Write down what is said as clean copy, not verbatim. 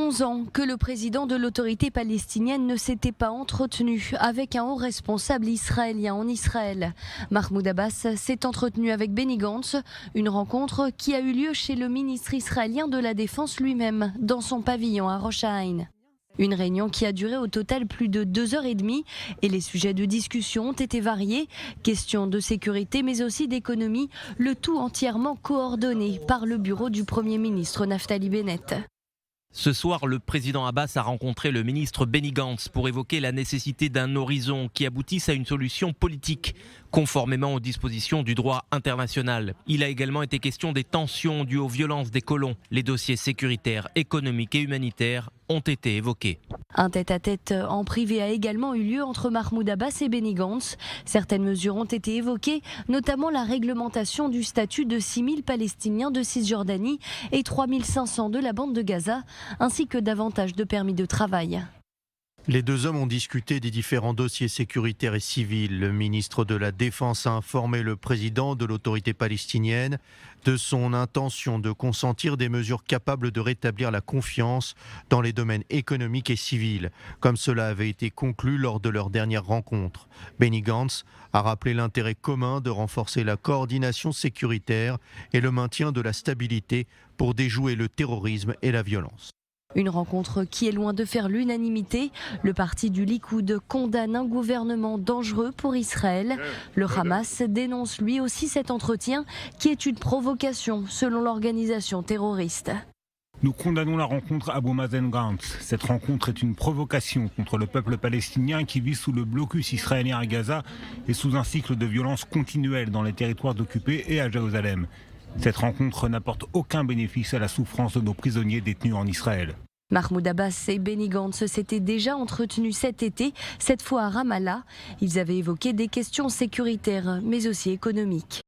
11 ans que le président de l'autorité palestinienne ne s'était pas entretenu avec un haut responsable israélien en Israël. Mahmoud Abbas s'est entretenu avec Benny Gantz, une rencontre qui a eu lieu chez le ministre israélien de la Défense lui-même, dans son pavillon à Rosh Haïn. Une réunion qui a duré au total plus de 2h30 et les sujets de discussion ont été variés. Questions de sécurité mais aussi d'économie, le tout entièrement coordonné par le bureau du Premier ministre Naftali Bennett. Ce soir, le président Abbas a rencontré le ministre Benny Gantz pour évoquer la nécessité d'un horizon qui aboutisse à une solution politique, conformément aux dispositions du droit international. Il a également été question des tensions dues aux violences des colons. Les dossiers sécuritaires, économiques et humanitaires ont été évoqués. Un tête-à-tête en privé a également eu lieu entre Mahmoud Abbas et Benny Gantz. Certaines mesures ont été évoquées, notamment la réglementation du statut de 6 000 Palestiniens de Cisjordanie et 3 500 de la bande de Gaza, ainsi que davantage de permis de travail. Les deux hommes ont discuté des différents dossiers sécuritaires et civils. Le ministre de la Défense a informé le président de l'autorité palestinienne de son intention de consentir des mesures capables de rétablir la confiance dans les domaines économiques et civils, comme cela avait été conclu lors de leur dernière rencontre. Benny Gantz a rappelé l'intérêt commun de renforcer la coordination sécuritaire et le maintien de la stabilité pour déjouer le terrorisme et la violence. Une rencontre qui est loin de faire l'unanimité. Le parti du Likoud condamne un gouvernement dangereux pour Israël. Le Hamas dénonce lui aussi cet entretien qui est une provocation selon l'organisation terroriste. Nous condamnons la rencontre Abou Mazen Gantz. Cette rencontre est une provocation contre le peuple palestinien qui vit sous le blocus israélien à Gaza et sous un cycle de violence continuelle dans les territoires occupés et à Jérusalem. Cette rencontre n'apporte aucun bénéfice à la souffrance de nos prisonniers détenus en Israël. Mahmoud Abbas et Benny Gantz s'étaient déjà entretenus cet été, cette fois à Ramallah. Ils avaient évoqué des questions sécuritaires mais aussi économiques.